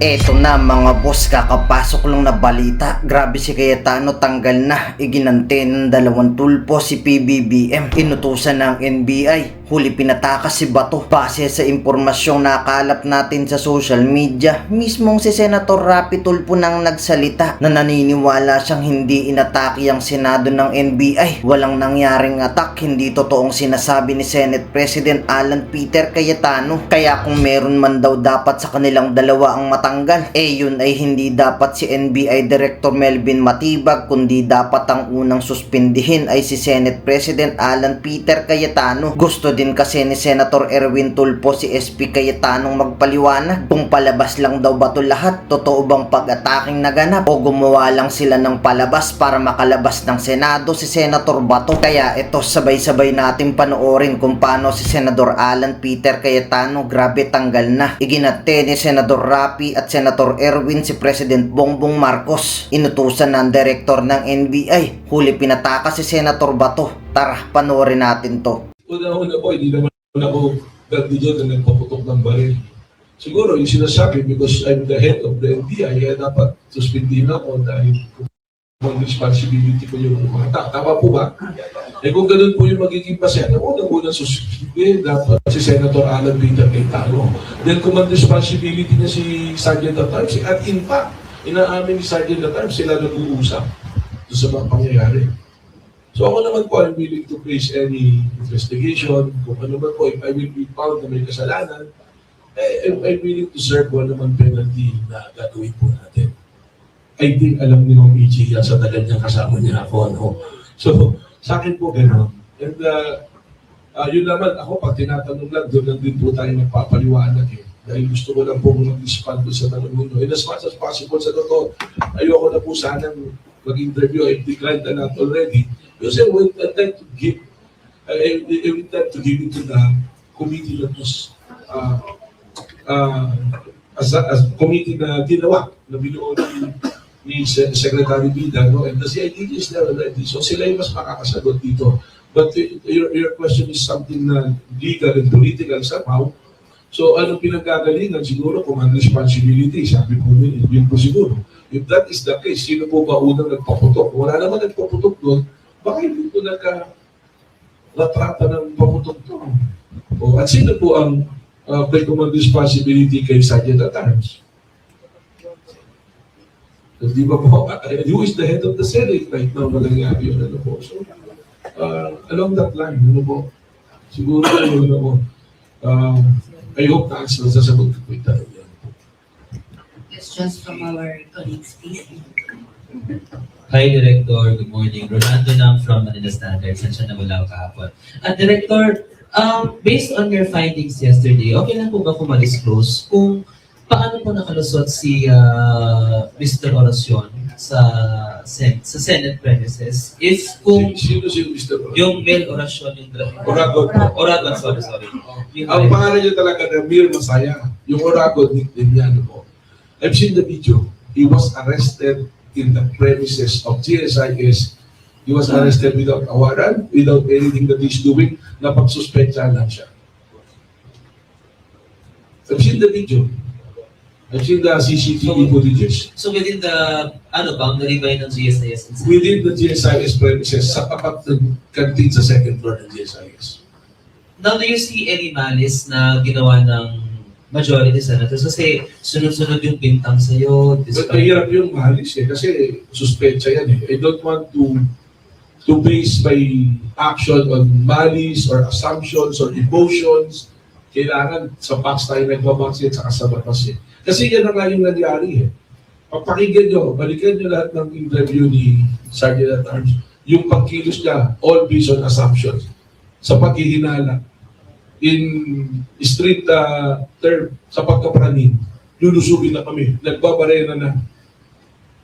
Eto na mga boss, kakapasok lang na balita. Grabe si Cayetano, tanggal na. Iginante ng 2 tulpo si PBBM. Inutusan ng NBI. Huli pinatakas si Bato. Base sa impormasyong nakalap natin sa social media, mismong si Senator Rapi Tulfo nang nagsalita na naniniwala siyang hindi inatake ang Senado ng NBI. Walang nangyaring attack, hindi totoong sinasabi ni Senate President Alan Peter Cayetano. Kaya kung meron man daw dapat sa kanilang dalawa ang matanggal, yun ay hindi dapat si NBI Director Melvin Matibag, kundi dapat ang unang suspindihin ay si Senate President Alan Peter Cayetano. Gusto din kasi ni Senator Erwin Tulfo si SP Cayetanong magpaliwanag kung palabas lang daw ba to lahat, totoo bang pag-ataking naganap o gumawa lang sila ng palabas para makalabas ng Senado si Senator Bato. Kaya ito, sabay-sabay natin panoorin kung paano si Senador Alan Peter Cayetano grabe tanggal na. Iginate ni Senador Rapi at Senator Erwin si President Bongbong Marcos. Inutusan ng direktor ng NBI. Huli pinatakas si Senator Bato. Tara, panoorin natin to. Una-una po, hindi naman ako dyan na nagpaputok ng baril. Siguro yung sinasabi, because I'm the head of the NBI, kaya dapat suspendin ako dahil kung responsibility ko yung mga tao. Tama po ba? Kung ganun po yung magiging pasyan, unang-unang suspendin dapat si Senator Alan Peter Cayetano. Then kung ang responsibility niya si Sergeant at Arms, at in fact, inaamin ni Sergeant at Arms, sila nag-uusap sa mga pangyayari. So ako naman po, I'm willing to face any investigation. Kung ano man po, if I will be found na may kasalanan, I'm willing to serve one naman penalty na gagawin po natin. I think alam ni Ma'am Ichi yan sa tagal niyang kasama niya ako. Ano? So sa akin po gano'n. And yun naman, ako pag tinatanong lang, doon lang din po tayo nagpapaliwanag eh. Dahil gusto ko lang po mag-respond sa tanong ninyo. And as much as possible sa totoo, ayoko na po sanang mag-interview. I've declined a lot already. Because I would like to give, I would like to give it to the committee that was, as committee na ginawa, na binuo ni Secretary Bida, no? And the CID is there already. So sila yung mas makakasagot dito. But your question is something na legal and political somehow. So anong pinagkagalingan siguro kung ang responsibility, sabi po yun po siguro. If that is the case, sino po ba unang nagpaputok? Wala naman nagpaputok doon. Bakit dito nagka-latrata ng paputok to? At sino po ang may command responsibility kay Sergeant at Arms? Di ba po? Who is the head of the Senate right now? Nangyari yun, ano po? So, along that line, ano po? Siguro, ano po? I hope na sasagot ko po ito. Questions from our colleagues, please. Hi, Director. Good morning. Rolando Nam from Manila Standard. Saan siya nawala kahapon? At Director, based on your findings yesterday, okay lang po ba kung ma-disclose kung paano po nakalusot si Mr. Oracion sa Senate premises? If kung Sino si Mr. Oracion? yung Mel Oracion, yung Oragon, sorry. Ang pangalan niya talaga na Mir Masaya. Yung Oragon, nickname niya, ano po. I've seen the video. He was arrested in the premises of GSIS. He was arrested without a warrant, without anything that he's doing, na pagsuspensyahan lang siya. I've seen the video. I've seen the CCTV footages. So within the boundary ba ng GSIS? Within the GSIS premises, sa tapat ng canteen sa second floor ng GSIS. Now, do you see any malice na ginawa ng majority senators? Kasi sunod-sunod yung bintang sa'yo. But mahirap yung malis eh, kasi suspensya yan eh. I don't want to base my action on malice or assumptions or emotions. Kailangan sa facts tayo nagbabase at saka sa batas eh. Kasi yan na nga yung nangyari eh. Pagpakinggan nyo, balikan nyo lahat ng interview ni Sergeant at Arms. Yung pagkilos niya, all based on assumptions. Sa paghihinala. In street term, sa pagkapranin, lulusubin na kami. Nagbabarena na.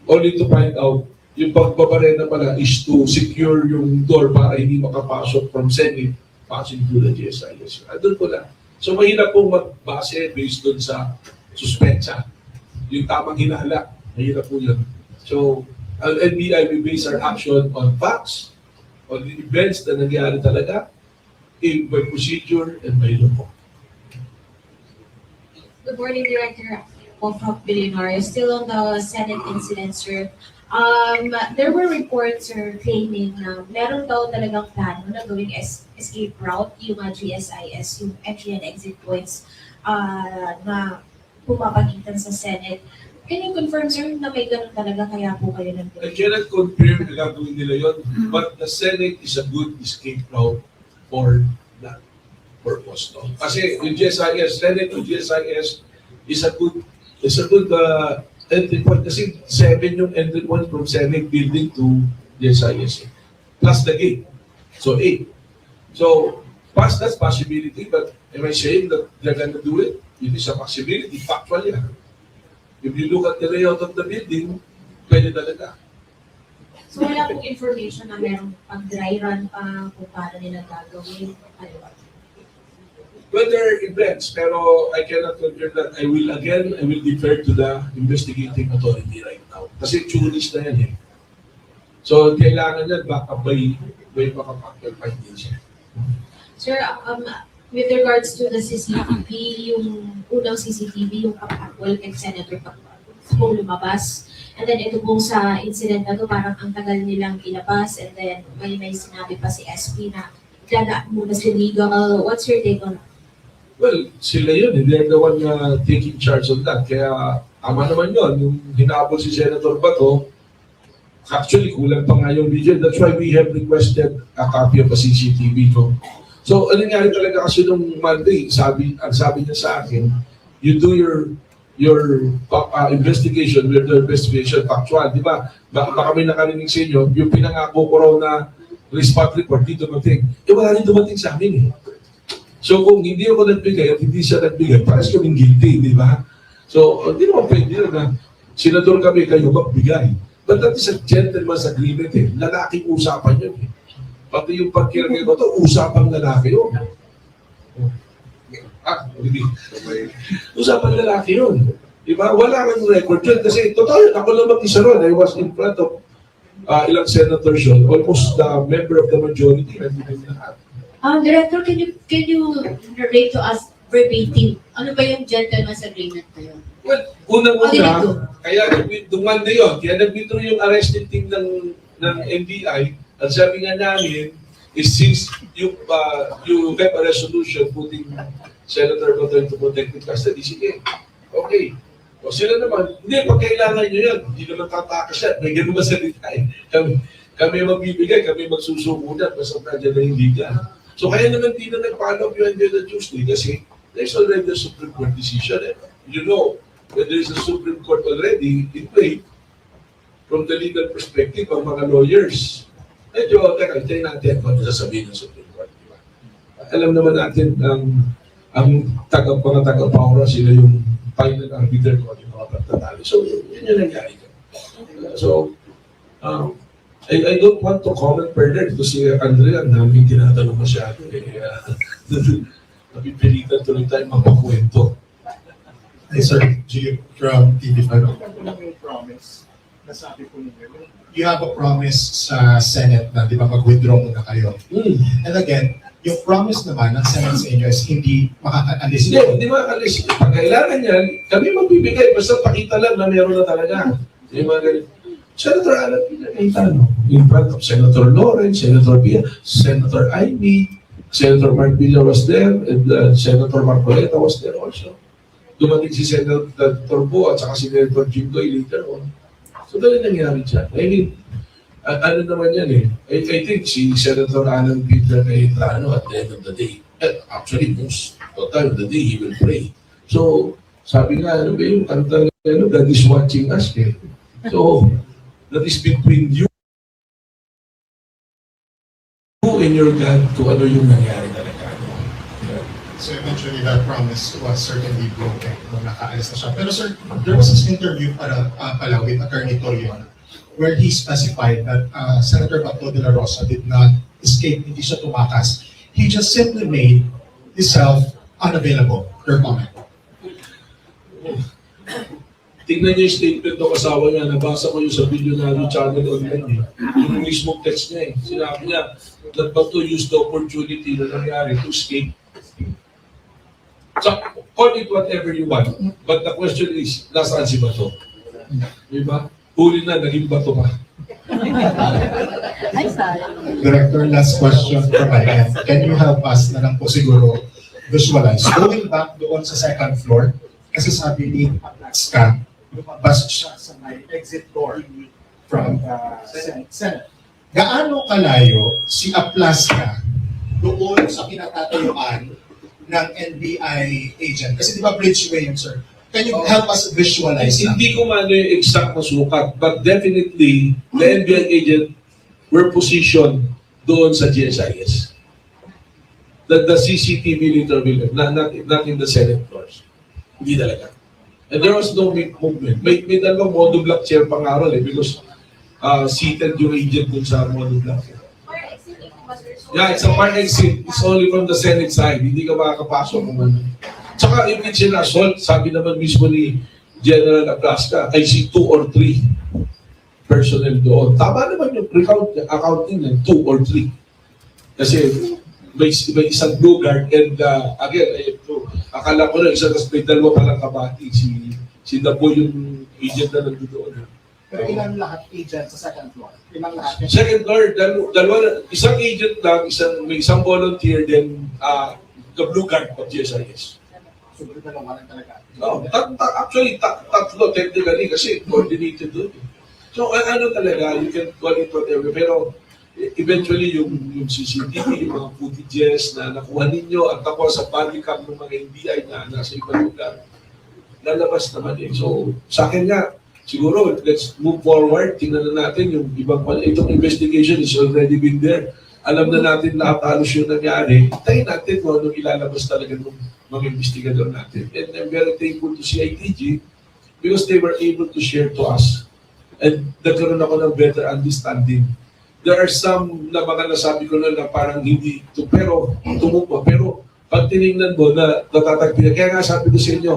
Only to find out, yung pagbabarena pala is to secure yung door para hindi makapasok from Senate passing through the GSIS. Doon po lang. So mahirap pong magbase based doon sa suspensa. Yung tamang hinala, mahirap po yun. So, ang NBI, we base our action on facts, on the events na nangyari talaga, by procedure and by law. Good morning, Director. of Billionaire, still on the Senate incident, sir. There were reports, sir, claiming na meron daw talagang plano na gawing escape route yung GSIS, yung entry and exit points na pumapagitan sa Senate. Can you confirm, sir, na may ganun talaga kaya po kayo I nandun? cannot confirm na gagawin nila yun, but the Senate is a good escape route for that purpose. No? Kasi yung GSIS, Senate to GSIS is a good entry point. Kasi 7 yung entry point from Senate building to GSIS. Plus the gate. So 8. So, past that possibility, but am I saying that they're gonna do it? It is a possibility, factually. If you look at the layout of the building, pwede talaga. So wala pong information na merong pag-dry run pa kung paano nila gagawin. Ano ba? Whether events, pero I cannot confirm that. I will defer to the investigating authority right now. Kasi tourist na yan eh. So, kailangan yan back up by makapakal findings. Sir, with regards to the CCTV, yung unang CCTV, yung kapakol kay Senator Pacquiao lumabas. And then ito pong sa incident na to, parang ang tagal nilang ilabas. And then may sinabi pa si SP na dadaan muna si legal. What's your take on that? Well, sila yun. They're the one taking charge on that. Kaya, ama naman yun. Yung hinabol si Senator Bato, actually, kulang pa nga yung video. That's why we have requested a copy of a CCTV. No? So, ano nangyari talaga kasi nung Monday, ang sabi niya sa akin, you do your investigation, with the investigation factual, di ba? Baka may nakarinig sa inyo, yung pinangako ko raw na spot report, dito dumating. Wala rin dumating sa amin eh. So, kung hindi ako nagbigay at hindi siya nagbigay, parang kaming guilty, di ba? So, hindi naman pwede na senador kami, kayo magbigay. But that is a gentleman's agreement eh. Lalaking usapan yun eh. Pati yung pagkiragay ko ito, usapang lalaki yun. Hindi. Usapang lalaki yun. Diba? Wala kang record yun. Kasi totoo yun, ako lang mag-isa ron. I was in front of ilang senators yun. Almost the member of the majority. Director, can you narrate to us verbatim, ano ba yung gentleman's agreement na yun? Well, unang-una, kaya dumanda yun. Kaya nag-withdraw yung arresting team ng NBI. At sabi nga namin, is since you have a resolution putting Senator Bato into protective custody, sige, okay. O sila naman, hindi, pag kailangan nyo yan, hindi naman tatakas yan. May ganun masalita eh. Kami magbibigay, kami magsusuko na, basta nandiyan na yung liga. So kaya naman di na nag-follow yung Agenda Tuesday kasi there's already a Supreme Court decision. Eh. You know, when there's a Supreme Court already in play, from the legal perspective, ang mga lawyers, medyo, teka, tayo natin kung ano sasabihin ng Supreme Court. Diba? Alam naman natin, ang mga taga-paura, sila yung final arbiter ko, yung mga pagtatalo. So, yun yung nangyari. So, I don't want to comment further to si Andrea, ang daming tinatanong masyado. Napipilitan tuloy tayo magpakwento. Hi, Sir Gio from TV5. Promise. Nasabi po ninyo. You have a promise sa Senate na, di ba, mag-withdraw muna kayo. And again, yung promise naman ng Senate sa inyo is hindi makaka-alis. Hindi makaka-alis. Pag kailangan yan, kami magbibigay. Basta pakita lang na meron na talaga. Yung mga ganito. Senator Alan pinakita, no? In front of Senator Lawrence, Senator Pia, Senator Ivy, Senator Mark Villa was there, and Senator Marcoleta was there also. Dumating si Senator Bo at saka si Senator Jinggoy later on. So, dali nangyari dyan. I mean, ano naman yan eh. I think si Senator Alan Peter Cayetano at the end of the day, actually, most of the time of the day, he will pray. So, sabi nga, ano ba yung kanta, God is watching us eh. So, that is between you and your God kung ano yung nangyari talaga. So eventually that promise was certainly broken nung nakaalis na siya. Pero sir, there was this interview pala with Attorney Torion where he specified that Senator Bato de la Rosa did not escape, hindi siya tumakas. He just simply made himself unavailable. Your comment. Tingnan niyo yung statement ng asawa niya, nabasa ko yung sa video na channel online eh. Yung mismo text niya eh. Sinabi niya, that Bato used the opportunity na nangyari to escape. So, call it whatever you want. But the question is, nasaan si Bato? Diba? Huli na, naging Bato ka. Director, last question from my end. Can you help us na lang po siguro visualize? Going back doon sa second floor, kasi sabi ni Ska, lumabas siya sa may exit door from Senate. Gaano kalayo si Aplaska doon sa pinatatayuan ng NBI agent? Kasi di ba bridgeway yun, sir? Can you help us visualize that? Hindi ko man yung exact na sukat, but definitely, the NBI agent were positioned doon sa GSIS. The CCTV literally, not in the Senate floors. Hindi talaga. And there was no movement. May dalawang mono block chair pang araw because seated yung agent dun sa mono block. Yeah, it's a park exit. It's only from the Senate side. Hindi ka makakapasok kung ano. Tsaka if it's an assault, sabi naman mismo ni General Aplaska, I see 2 or 3 personnel doon. Tama naman yung accounting ng 2 or 3. Kasi may isang blue guard and again, akala ko na isa tas may dalawa palang kabati. Si Dabo yung agent na nandoon. Pero ilan lahat agent sa second floor? Ilang lahat? Second guard, dalawa, isang agent lang, may isang volunteer, then the blue guard of GSIS. So, dalawa lang talaga. No, actually, tatlo technically kasi coordinated doon. So, ano talaga, you can call it whatever, pero eventually yung CCTV, yung mga footages na nakuha ninyo at tapos sa body cam ng mga NBI na nasa ibang lugar, lalabas naman eh. So, sa akin nga, siguro, let's move forward, tingnan na natin yung ibang, itong investigation is already been there. Alam na natin lahat halos yung nangyari. Tayo natin kung anong ilalabas talaga ng mga investigador natin. And I'm very thankful to CITG because they were able to share to us. And nagkaroon ako ng better understanding. There are some na mga nasabi ko na parang hindi ito, pero tumupa. Pero pag tinignan mo na natatagpila, kaya nga sabi ko sa inyo,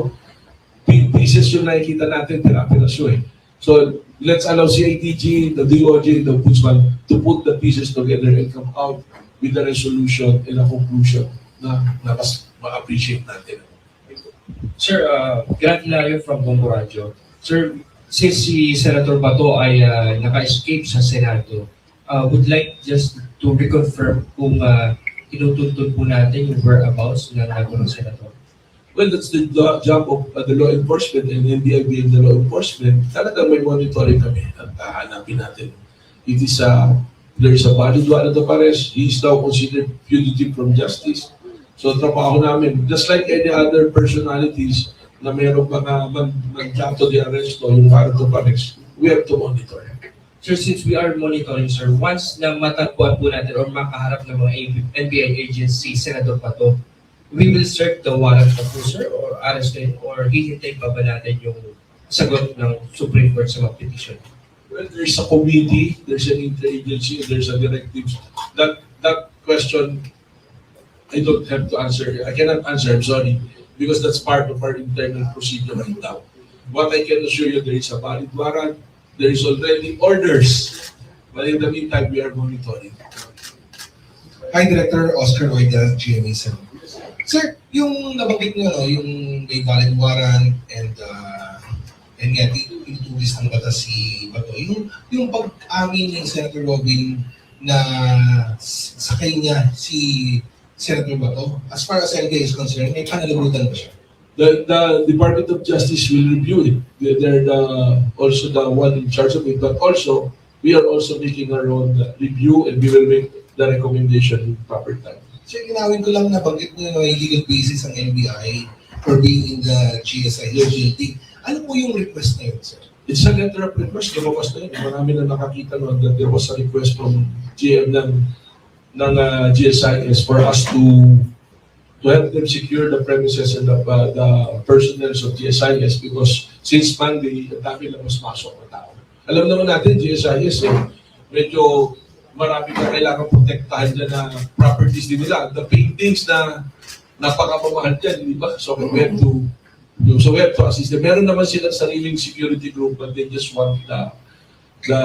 pieces yung nakikita natin, pira-pirasyo eh. So let's allow CITG, the DOJ, the Ombudsman to put the pieces together and come out with a resolution and a conclusion na mas ma-appreciate natin. Sir, Grant Layo from Bombo Radio. Sir, since si Senator Bato ay naka-escape sa Senado, would like just to reconfirm kung inutuntun po natin yung whereabouts ng nagulong Senator. Well, that's the job of the law enforcement and NBI being the law enforcement. Talagang may monitoring kami at hahanapin natin. It is there is a valid warrant of arrest. He is now considered fugitive from justice. So trabaho namin, just like any other personalities na mayroong mga mag-jump to the arrest o yung warrant of arrest, we have to monitor. Sir, since we are monitoring, sir, once na matagpuan po natin or makaharap ng mga NBI agency, Senator Bato, we will serve the warrant of po, sir, or arrest him, or hihintay pa ba natin yung sagot ng Supreme Court sa mga petition? Well, there's a committee, there's an interagency, there's a directive. That question, I don't have to answer. I cannot answer, I'm sorry, because that's part of our internal procedure right now. What I can assure you, there is a valid warrant, there is already orders, but in the meantime, we are monitoring. Hi, Director Oscar Oida, GMA7. Sir, yung nabanggit niyo, no, yung may valid warrant and nga, tinutulis ng batas si Bato, yung pag-amin ni Senator Robin na sakay niya si Senator Bato, as far as LGA is concerned, may panalagutan ba siya? The Department of Justice will review it. They're also the one in charge of it, but also, we are also making our own review and we will make the recommendation in proper time. Sir, ginawin ko lang nabanggit niyo na legal basis ang NBI for being in the GSI building. Ano po yung request na yun, sir? It's a letter of request. Lumabas na yun. Marami na nakakita noon that there was a request from GM ng GSIS for us to help them secure the premises and the personnel of GSIS because since Monday, ang dami lang mas masok na tao. Alam naman natin, GSIS, medyo marami na kailangan protektahan dyan na properties din nila. The paintings na napakamamahal dyan, di ba? So we have to assist them. Meron naman silang sariling security group but they just want the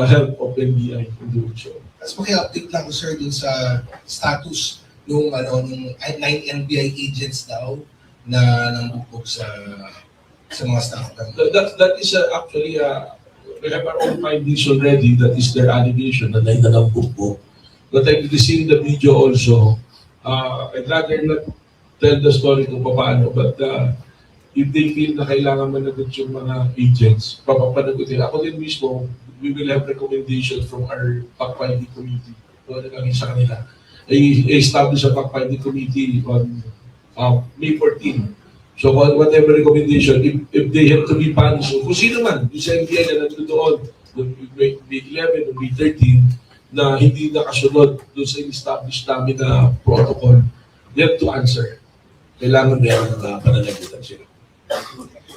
help of NBI to do so. As maki-update lang ko, sir, dun sa status nung 9 NBI agents daw na nangbubog sa mga staff ng That is actually, we have our own findings already. That is their allegation na nainalambog po. But I've seen the video also. I'd rather not tell the story kung paano, but if they feel na kailangan managot yung mga agents, papapanagot nila. Ako din mismo, we will have recommendations from our fact-finding committee. So, nagagin sa kanila. I-establish a fact-finding committee on May 14. So, whatever recommendation, if they have to be punished, kung sino man, yung sa NBI na nandun doon, May 11 o May 13, na hindi nakasunod doon sa establish namin na protocol, they have to answer. Kailangan meron na pananagutan sila.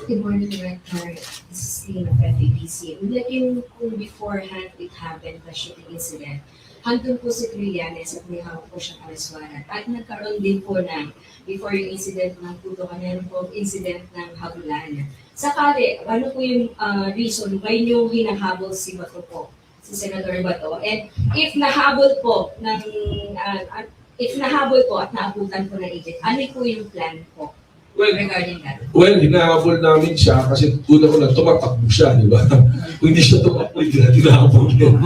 Good morning, Director. This is Tina of FABC. Like yung kung beforehand it happened, the shooting incident, handun po si Trillanes at may hawak po siyang alaswaran. At nagkaroon din po na, before yung incident ng putukan, meron po incident ng habulan. Sakali, ano po yung reason why nyo hinahabol si Bato po, si Senator Bato? And if nahabol po at naabutan po ng agent, ano po yung plan po regarding that? Well, hinahabol namin siya kasi una ko lang tumatakbo siya, di ba? Kung hindi siya tumakbo, hindi natin hinahabol yun.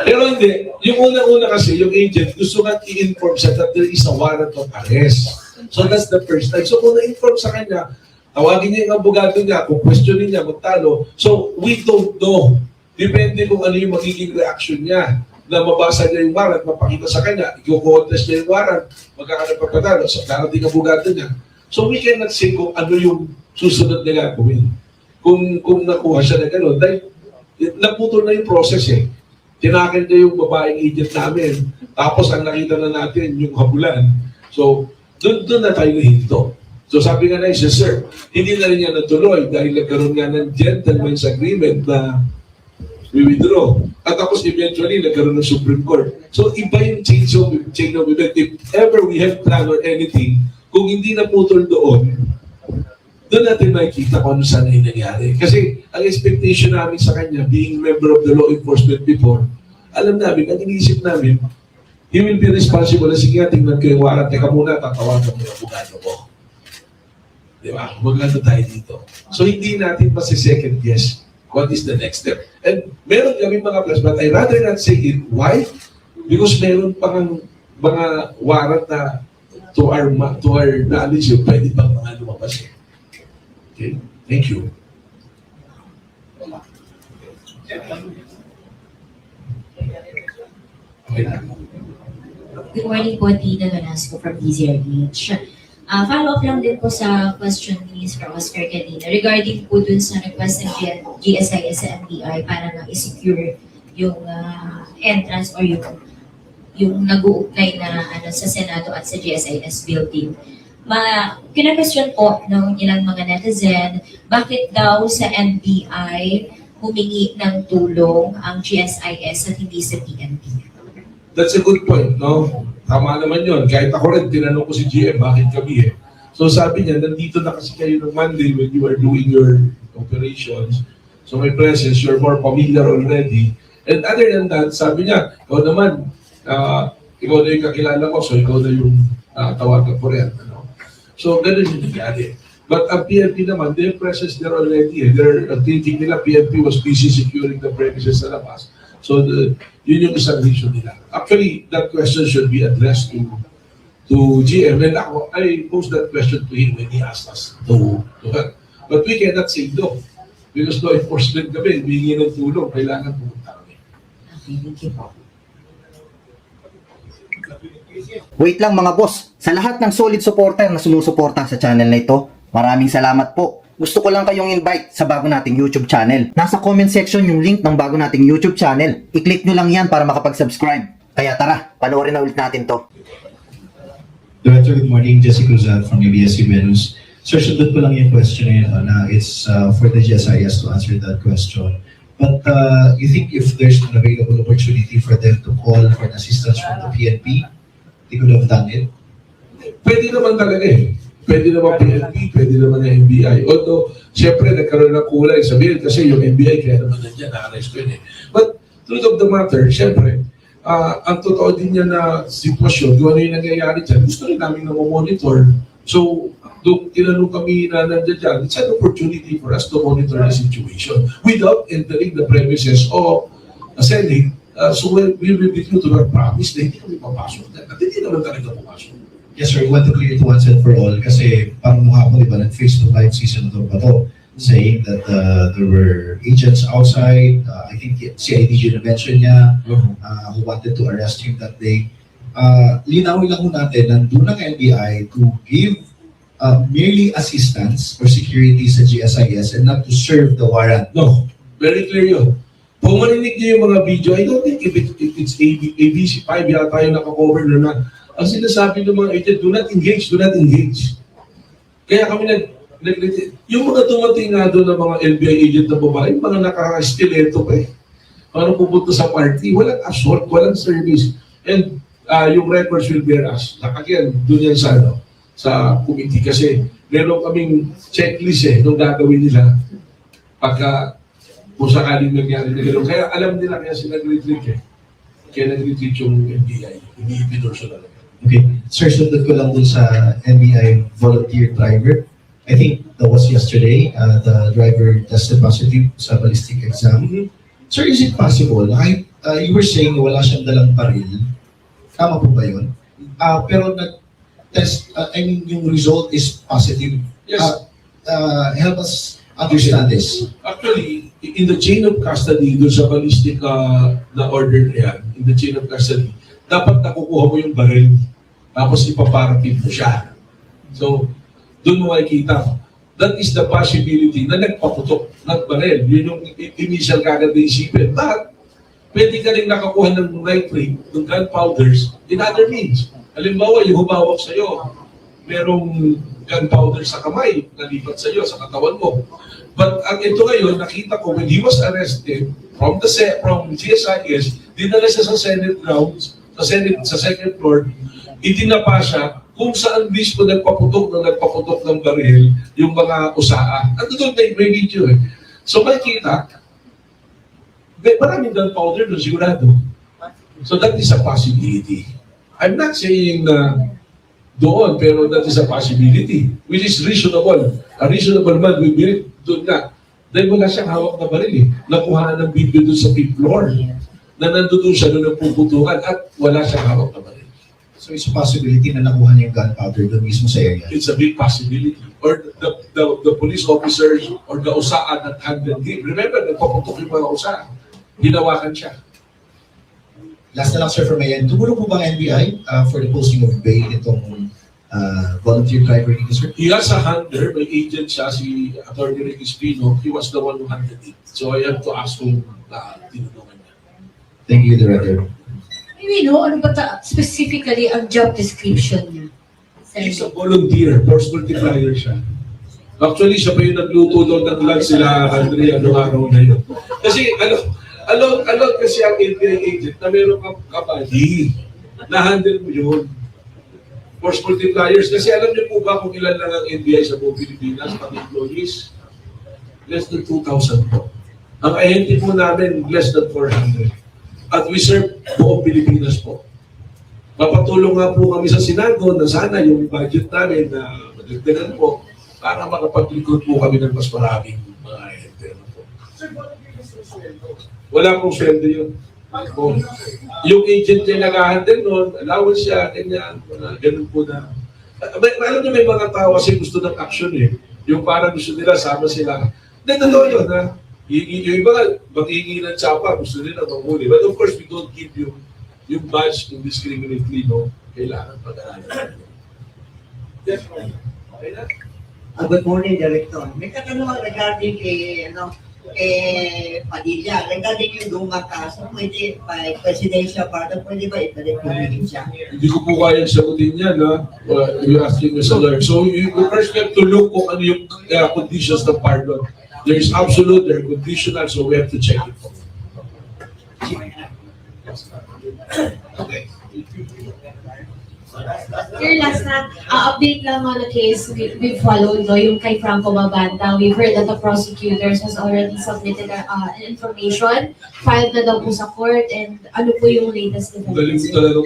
Pero hindi. Yung una-una kasi, yung agent, gusto nga i-inform siya that there is a warrant of arrest. So that's the first time. So kung na-inform sa kanya, tawagin niya yung abogado niya, kung questionin niya, magtalo. So we don't know. Depende kung ano yung magiging reaction niya na mabasa niya yung warrant, mapakita sa kanya, i-contest niya yung warrant, magkakaroon pa patalo, so darating ang abogado niya. So we cannot say kung ano yung susunod na gagawin. Kung nakuha siya na gano'n, dahil naputol na yung process eh. Tinakin niya yung babaeng agent namin, tapos ang nakita na natin yung habulan. So doon na tayo nahinto. So sabi nga na siya, sir, hindi na rin niya natuloy dahil nagkaroon nga ng gentleman's agreement na we withdraw. At tapos eventually, nagkaroon ng Supreme Court. So, iba yung chain of event. If ever we have plan or anything, kung hindi naputol doon natin makikita kung ano sana yung nangyari. Kasi, ang expectation namin sa kanya, being member of the law enforcement before, alam namin, ang iniisip namin, he will be responsible. Sige, tingnan ko yung warrant. Teka muna, tatawagan mo yung abogado ko. Di ba? Maganda tayo dito. So, hindi natin second guess what is the next step. And meron kami mga plans, but I rather not say it. Why? Because meron pang mga warrant na to our knowledge, yung pwede pang mga lumabas. Okay? Thank you. Okay na. Good morning po, Tina Velasco from DZRH. Follow-up lang din po sa question ni Mr. Oscar kanina regarding po dun sa request ng GSIS sa NBI para na i-secure yung entrance or yung nag-uugnay na sa Senado at sa GSIS building. Kina-question po ng ilang mga netizen, bakit daw sa NBI humingi ng tulong ang GSIS at hindi sa PNP? That's a good point, no? Tama naman yun. Kahit ako rin, tinanong ko si GM, bakit kami eh? So sabi niya, nandito na kasi kayo ng Monday when you are doing your operations. So my presence, you're more familiar already. And other than that, sabi niya, ikaw naman, ikaw na yung kakilala ko, so ikaw na yung tawagan ko rin. Ano? So ganun yung nangyari. But ang PNP naman, their presence there already. They're thinking nila, PNP was busy securing the premises sa labas. So yun yung isang reason nila. Actually, that question should be addressed to GM. And ako, I posed that question to him when he asked us to help. But we cannot say no. Because law enforcement kami, humingi ng tulong, kailangan pumunta kami. Okay, thank you po. Wait lang mga boss, sa lahat ng solid supporter na sumusuporta sa channel na ito, maraming salamat po. Gusto ko lang kayong invite sa bago nating YouTube channel. Nasa comment section yung link ng bago nating YouTube channel. I-click nyo lang yan para makapag-subscribe. Kaya tara, panoorin na ulit natin to. Director, good morning. Jesse Cruzat from ABS-CBN News. Sir, sundot ko lang yung question na yun na it's for the GSIS to answer that question. But you think if there's an available opportunity for them to call for an assistance from the PNP, they could have done it? Pwede naman talaga eh. Pwede naman PNP, pwede naman ng NBI. Although, siyempre, nagkaroon ng kulay. Sabihin kasi yung NBI, kaya naman nandiyan, na-arrest ko yun eh. But, truth of the matter, siyempre, ang totoo din niya na sitwasyon, kung ano yung nangyayari dyan, gusto rin namin na monitor So, doon tinanong kami na nandiyan dyan, it's an opportunity for us to monitor the situation without entering the premises of the Senate. So we will be true to our promise na hindi kami papasok na. At hindi naman talaga papasok. Yes, sir. We want to clear it once and for all kasi parang mukha ko, di ba, nag-face to live si Senator Bato saying that there were agents outside. I think CIDG na-mention niya who wanted to arrest him that day. Linawin lang ho natin, nandun ng NBI to give merely assistance or security sa GSIS and not to serve the warrant. No, very clear yun. Kung marinig niyo yung mga video, I don't think if it's ABC5 yata yung nakakover na. Ang sinasabi ng mga agent, do not engage, do not engage. Kaya kami yung mga tumating nga doon ng mga NBI agent na babae, mga naka-stiletto pa eh. Parang pupunta sa party, walang assault, walang service. And yung records will bear us. Again, doon yan sa committee kasi meron kaming checklist nung gagawin nila pagka kung sakaling nangyari na gano'n. Kaya alam nila kaya sila nag-retreat Kaya nag-retreat yung NBI. Hindi pinurso na lang. Okay. Sir, sunod ko lang dun sa NBI volunteer driver. I think that was yesterday. The driver tested positive sa ballistic exam. Sir, is it possible? You were saying wala siyang dalang baril. Tama po ba yun? Pero nag-test, yung result is positive. Yes. Help us understand this. Actually, in the chain of custody, doon sa ballistic na order na yan, in the chain of custody, dapat nakukuha mo yung baril, tapos ipaparative mo siya. So, doon mo makikita. That is the possibility na nagpaputok ng baril. Yun yung initial kagad na isipin. But, pwede ka rin nakakuha ng nitrate, ng gunpowders, in other means. Halimbawa, yung humawak sa'yo, merong gunpowder sa kamay, nalipat sa'yo, sa katawan mo. But ang ito ngayon, nakita ko, when he was arrested from GSIS, dinala siya sa Senate grounds, sa second floor, itinapa siya kung saan mismo nagpaputok ng baril yung mga usaa. At doon may video eh. So makikita, maraming gunpowder doon sigurado. So that is a possibility. I'm not saying na doon, pero that is a possibility, which is reasonable. A reasonable man will be doon nga. Dahil wala siyang hawak na baril eh. Nakuha ng video doon sa fifth floor. Na nandoon siya doon nagpuputukan at wala siyang hawak na baril. So it's a possibility na nakuha niya yung gunpowder doon mismo sa area. It's a big possibility. Or the police officers or the usaan at handled him. Remember, nagpaputok yung mga usaan. Hinawakan siya. Last na lang, sir, from my end. Tumulong po ba ang NBI for the posting of bail itong volunteer driver dito, sir? He has a handler, may agent siya, si Atty. Ricky Espino. He was the one who handled it. So I have to ask kung tinulungan niya. Thank you, Director. Maybe no, ano ba specifically ang job description niya? He's a volunteer, force multiplier siya. Actually, siya pa yung nagluto doon ng lunch sila, Andrea, anong araw na yun. Kasi, alon kasi ang NBI agent na meron kang kabali, na-handle mo yun. Force multipliers, kasi alam niyo po ba kung ilan lang ang NBI sa buong Pilipinas, pang employees? Less than 2,000 po. Ang ahente po namin, less than 400. At we serve buong Pilipinas po. Mapatulong nga po kami sa Senado na sana yung budget namin na madagdagan po para makapag-recruit po kami ng mas maraming mga ahente. Wala pong sweldo yun. Yung agent niya nag-handle noon, allowance siya, ganyan, ganun po na. Alam niyo may mga tao kasi gusto ng action eh. Yung parang gusto nila, sama sila. Totoo yun ha. Yung iba nga, magiging ng tsapa, gusto nila manghuli. But of course, we don't give yung badge indiscriminately, no? Kailangan pag-aralan. Okay na? Good morning, Director. May katanungan regarding kay Padilla. Regarding yung lumang kaso, pwede by presidential pardon, pwede ba ibalik yung siya? Hindi ko po kaya sagutin yan, ha? You're asking me sa lawyer. So, you first have to look kung ano yung conditions ng pardon. There is absolute, there are conditional, so we have to check it. Okay. Your last na, update lang on the case we followed, no, yung kay Franco Mabanta. We've heard that the prosecutors has already submitted information, filed na daw po sa court, and ano po yung latest Galing developments? mo talaga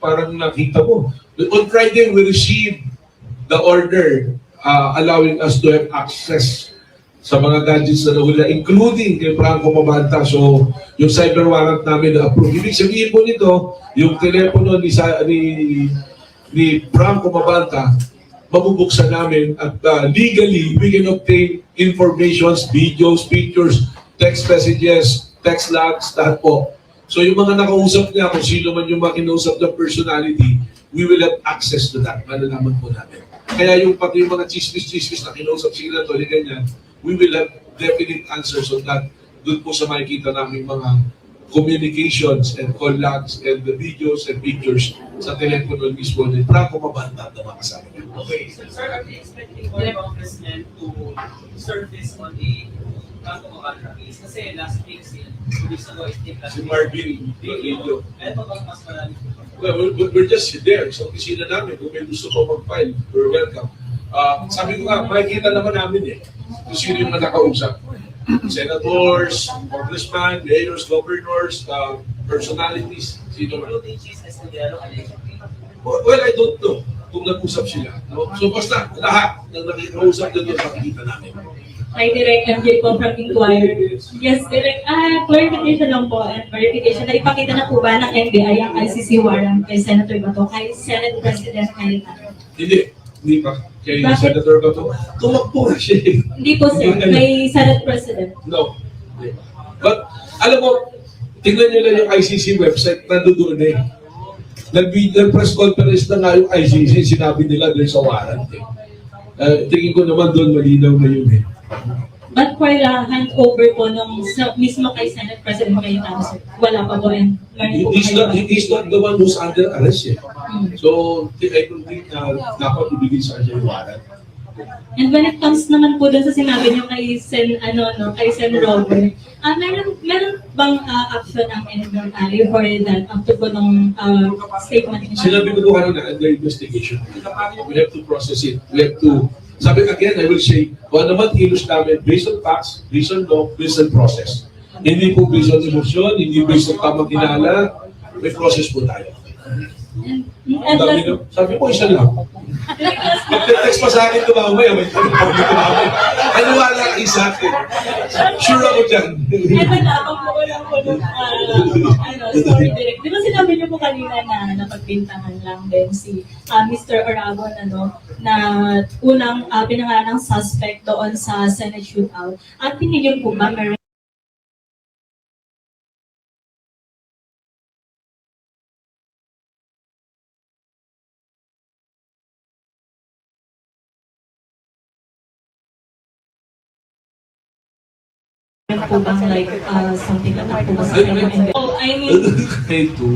parang nakita mo. On Friday, we received the order allowing us to have access sa mga gadgets na nahula, including kay Franco Mabanta. So, yung cyber warrant namin na-approve. Ibig sabihin po nito, yung telepono ni Franco Mabanta, mabubuksan namin at legally, we can obtain informations, videos, pictures, text messages, text logs, lahat po. So, yung mga nakausap niya, kung sino man yung mga kinausap ng personality, we will have access to that. Malalaman po namin. Kaya yung pati yung mga chismis na kinausap sila, to, ganyan, we will have definite answers on that. Doon po sa makikita namin mga communications and call logs and the videos and pictures sa telepono mismo ni Franco Mabanta at mga kasama niya. Okay, so sir, are you expecting all congressmen to surface on the Franco Mabanta case? Kasi last week, 2 weeks ago, Si Marvin, video. Eto bang mas marami? Well, we're just there sa opisina namin. Kung may gusto ko mag-file, we're welcome. Sabi ko nga, makikita naman namin kung sino yung nakausap. Senators, congressmen, mayors, governors, personalities, sino man. Well, I don't know kung nag-usap sila. No? So basta, lahat ng nakikausap na doon, makikita namin. Hi, Direct MJ po from Inquirer. Yes, Direct. Clarification lang po and verification. Naipakita na po ba ng NBI ang ICC warrant kay Senator Bato, kay Senate President Cayetano? Hindi pa. Kay Bakit? Senator Bato, tumakbo na siya. Hindi po, sir. Kay Senate President. No. Hindi. But, alam mo, tingnan nyo lang yung ICC website, nandoon Nag-press conference na nga yung ICC, sinabi nila there's a warrant. Tingin ko naman doon malinaw na yun But for the handover po nung mismo kay Senate President Cayetano, sir, wala pa po. And He's not the one who's under arrest So, I don't think dapat ibigay sa kanya yung warrant. And when it comes naman po dun sa sinabi niyo kay Sen Robert, meron bang action ang NBI for that after po ng statement niya? Sinabi ko po kanina, under investigation. We have to process it. We have to, sabi again, I will say, kung ano naman ilos namin, based on facts, based on law, based on process. Hindi po based on emotion, hindi based on tamang kinala, may process po tayo. Sabi ko, isa lang. Mag-text pa sa akin ito mamaya, may public ko mamaya. Wala kayo sa akin. Sure ako dyan. Wala po nung, sorry, Direk. Di ba sinabi niyo po kanina na napagbintangan lang din si Mr. Oragon, na unang pinangalan ng suspect doon sa Senate shootout. At tingin niyo po ba meron po bang like something na po ba sa kanya? Oh, I mean, To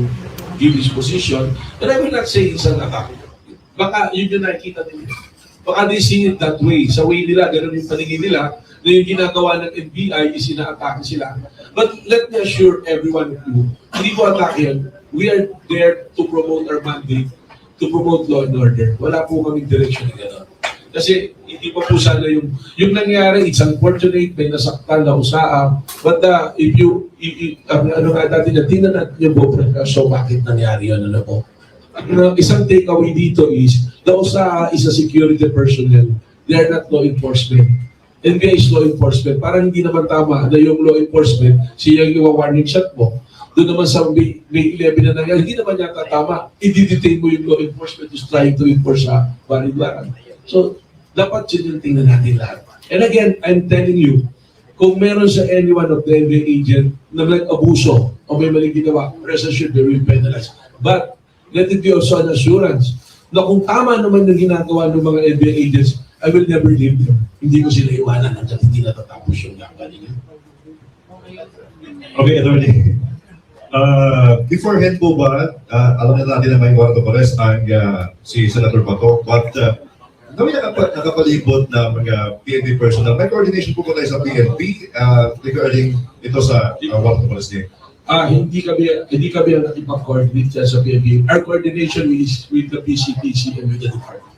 give his position, but I will not say it's an attack. Baka yun yung nakikita nila. Baka they see it that way. Sa way nila, ganun yung paningin nila, na yung ginagawa ng NBI is ina-atake sila. But let me assure everyone of you, hindi ko atake yan. We are there to promote our mandate, to promote law and order. Wala po kaming direction na gano'n. Kasi hindi pa po sana yung nangyari, it's unfortunate, may nasaktan na usaang. But if you, ano nga dati na, tingnan natin yung boyfriend ka, so bakit nangyari yun, ano po? Isang takeaway dito is, the usaa is a security personnel. They are not law enforcement. NBI is law enforcement. Parang hindi naman tama na yung law enforcement, siya yung warning shot mo. Doon naman sa May 11 na nangyari, hindi naman yata tama. I-detain mo yung law enforcement who's trying to enforce sa warning. So, dapat yun yung tingnan natin lahat. And again, I'm telling you, kung meron sa any one of the NBI agent na nag-abuso o may maling ginawa, rest assured they will be penalized. But, let it be also an assurance na kung tama naman yung ginagawa ng mga NBI agents, I will never leave them. Hindi ko sila iwanan hanggang hindi natatapos yung gagaling. Okay, Attorney. Beforehand po ba, alam na natin na may warrant of arrest ang si Senator Bato, but kami nakapalibot na mga PNP personnel. May coordination po tayo sa PNP regarding ito sa warrant of arrest niya. Hindi kami ang nakipag-coordinate sa PNP. Our coordination is with the PCTC and with the department.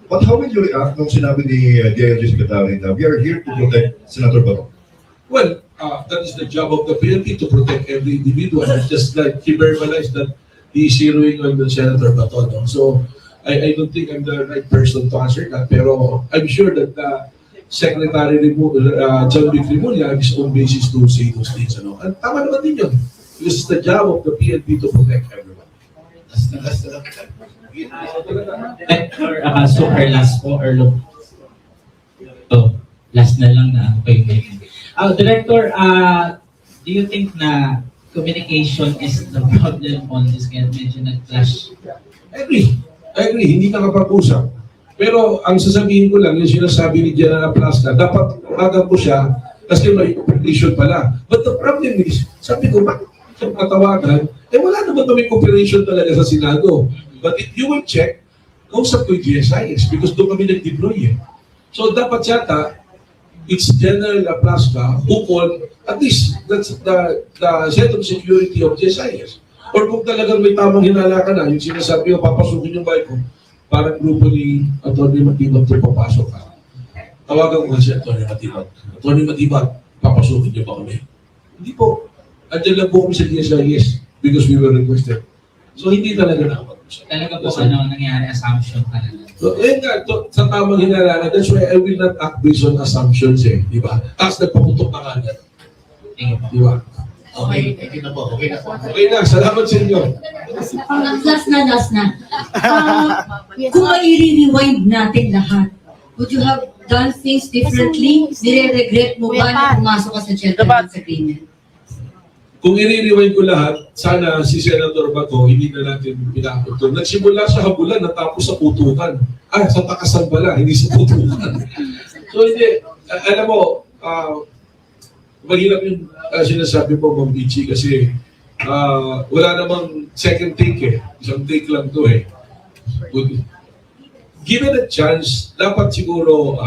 But how will you react nung sinabi ni DILG Secretary na we are here to protect Senator Bato? Well, that is the job of the PNP to protect every individual. Just like he verbalized that he is zeroing on the Senator Bato. No? So, I don't think I'm the right person to answer that. Pero I'm sure that Secretary John Vic Rimulya have his own basis to say those things. Ano? At tama naman din yun. Because it's the job of the PNP to protect everyone. Or super last po or look. Oh, last na lang na ako kayo ngayon. Director, do you think na communication is the problem on this kaya medyo nag-clash? I agree. Hindi nakapag-usap. Pero ang sasabihin ko lang, yung sinasabi ni General Plasca, dapat umagang ko siya kasi may operation pala. But the problem is, sabi ko, bakit siya matawagan? Wala naman kami operation talaga sa Senado. But if you will check, kausap ko yung GSIS because doon kami nag-deploy eh. So dapat yata, it's General Plasca who called, at least that's the set of security of GSIS. Or kung talagang may tamang hinala ka na, yung sinasabi ko, papasukin yung bike ko, parang grupo ni Atty. Matibag to papasok ka. Tawagan ko si Atty. Matibag. Atty. Matibag, papasukin niyo ba kami? Hindi po. Andiyan lang po kami sa GSIS because we were requested. So hindi talaga nakapag-usap. Talaga po nangyari assumption talaga. So, sa tamang hinala, that's why I will not act based on assumptions eh. Di ba? Tapos nagpaputok na kagad. Di ba? Okay, thank you na po. Okay na po. Okay na, salamat sa inyo. Last na. Kung i-rewind natin lahat, would you have done things differently? Nire-regret mo ba na pumasok ka sa gentleman's agreement? Kung i-rewind ko lahat, sana si Senator Bato, hindi na natin pinakot doon. Nagsimula sa habulan, natapos sa putukan. Sa takasan pala, hindi sa putukan. So hindi, alam mo, mahirap yung sinasabi mo, Ma'am Ichi, kasi wala namang second take eh. Isang take lang to eh. Given a chance, dapat siguro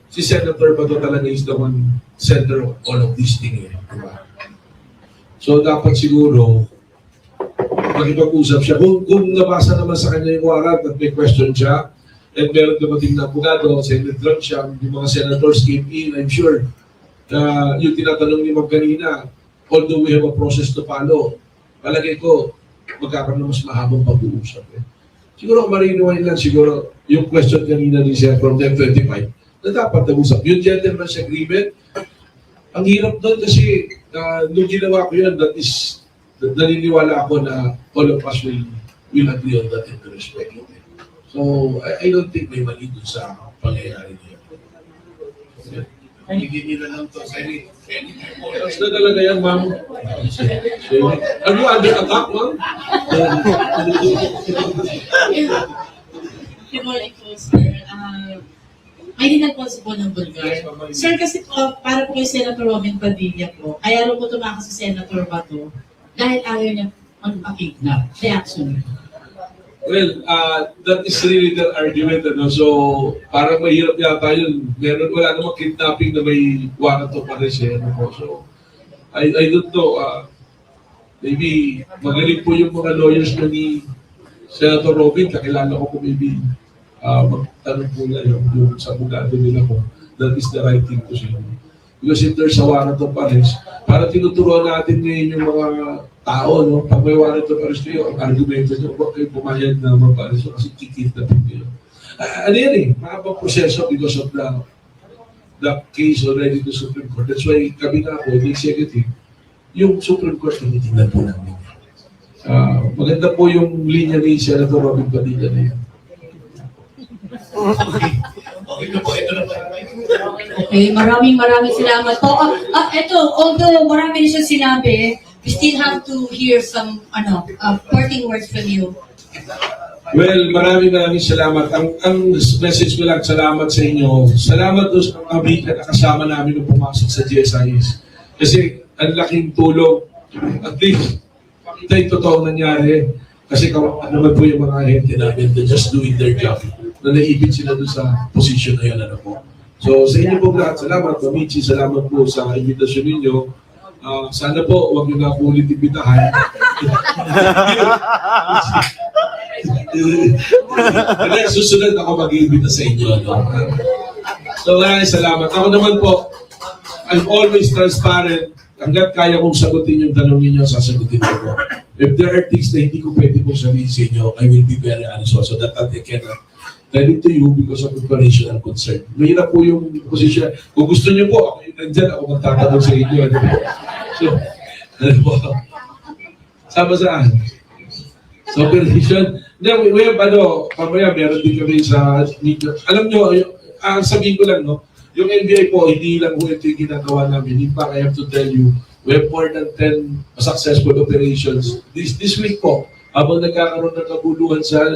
si Senator Bato talaga is the one center of all of these things eh. Diba? So dapat siguro makipag-usap siya. Kung nabasa naman sa kanya yung warrant at may question siya, and meron dumating na abogado, Senate Drum siya, yung mga senators came in, I'm sure, yung tinatanong ni Ma'am kanina, although we have a process to follow, palagay ko, magkakaroon ng mas mahabang pag-uusap. Eh. Siguro kung marinuwain lang, siguro yung question kanina ni Sir from 1025, na dapat nag-usap. Yung gentleman's agreement, ang hirap doon kasi nung ginawa ko yun, that is, naniniwala ako na all of us will agree on that and respect it. So, I don't think may mali doon sa pangyayari niya. Hindi nila lang to sa Tapos na talaga yan, ma'am. Are you under attack, ma'am? Good morning po, sir. May dinagpons po ng Bulgar. Sir, kasi po, para po kay Senator Robin Padilla po, ayaw po tumakas si Senator Bato dahil ayaw niya magpakidnap. Reaction. Well, that is really the argument. Ano? So, parang mahirap yata yun. Wala namang kidnapping na may warrant of arrest. Ano? So, I don't know. Maybe magaling po yung mga lawyers na ni Senator Robin. Kakilala ko po maybe magtanong po na yung sa abogado nila ko. That is the right thing to say. Because if there's a warrant of arrest, para tinuturuan natin ngayon yung mga tao, no? Pag may warrant of arrest kayo, ang argumento nyo, huwag kayo pumayag na mag-arrest kasi kikit na po kayo. Ano yan eh, mahabang proseso because of the case already to Supreme Court. That's why kami na ako, the executive, yung Supreme Court, tinitingnan po namin. Maganda po yung linya ni Senator Robin Padilla na yan. Okay na po, ito na po. Okay, maraming salamat po. Ito, although marami na siya sinabi, we still have to hear some parting words from you. Well, maraming salamat. Ang message ko lang, salamat sa inyo. Salamat doon sa mga bigla na kasama namin nung pumasok sa GSIS. Kasi ang laking tulong, at least, ito yung totoo nangyari. Kasi kawawa naman po yung mga ahente namin na just doing their job. Na naipit sila doon sa position na yun. Ano po. So sa inyo po lahat, salamat. Mamichi, salamat po sa invitation ninyo. Sana po, huwag nyo na po ulit imbitahan. Susunod ako mag-iimbita sa inyo. No? So maraming salamat. Ako naman po, I'm always transparent. Hanggat kaya kong sagutin yung tanong ninyo, sasagutin ko po. If there are things na hindi ko pwede pong sabihin sa inyo, I will be very honest also that I cannot tell it to you because of operational concern. Mahirap po yung position. Kung gusto niyo po, ako yung nandyan, ako magtatanong sa inyo. Ano po? So, ano po? Sama saan? Sa operation. We have, pamaya meron din kami sa media. Alam nyo, sabihin ko lang, no? Yung NBI po, hindi lang po ito yung ginagawa namin. In fact, I have to tell you, we have more than 10 successful operations. This week po, habang nagkakaroon ng kabuluhan sa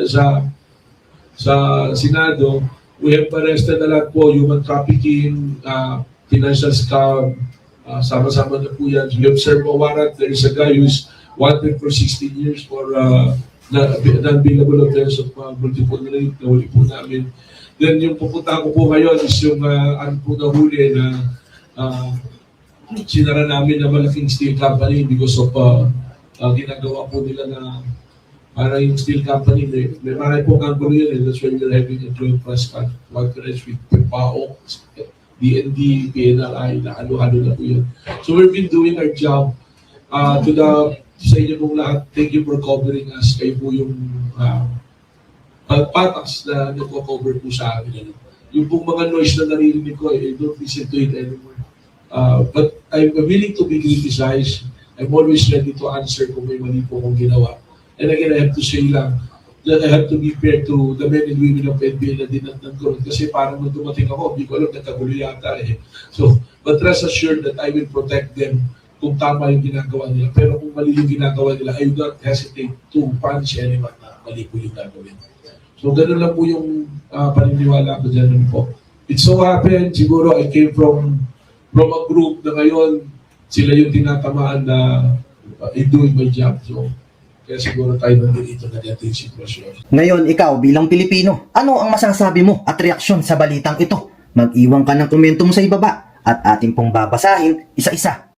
Senado, we have arrested na lahat po, human trafficking, financial scam, sama-sama na po yan. We have served a warrant. There is a guy who is wanted for 16 years for non-billable offense of multiple rape. Nahuli po namin. Then yung pupunta ko po ngayon is yung ano po nahuli na sinara namin na malaking steel company because of ginagawa po nila na para yung steel company, may marami pong angulo yun. That's why we're having a joint press conference with PAO, DND, PNRI, na ano-ano na po yun. So we've been doing our job sa inyo pong lahat. Thank you for covering us. Kayo po yung patas na nagko-cover po sa amin. Yung pong mga noise na naririnig ko, I don't listen to it anymore. But I'm willing to be criticized. I'm always ready to answer kung may mali po akong ginawa. And again, I have to say lang that I have to be fair to the men and women of NBI na dinatnan ko rin. Kasi parang nung dumating ako, hindi ko alam, nagkagulo yata eh. So, but rest assured that I will protect them kung tama yung ginagawa nila. Pero kung mali yung ginagawa nila, I will not hesitate to punish anyone na mali po yung gagawin. So, ganun lang po yung paniniwala ko dyan po. It so happened, siguro I came from a group na ngayon, sila yung tinatamaan na doing my job. So, kaya siguro tayo nandito na natin yung sitwasyon. Ngayon, ikaw bilang Pilipino, ano ang masasabi mo at reaksyon sa balitang ito? Mag-iwan ka ng komento mo sa ibaba at ating pong babasahin isa-isa.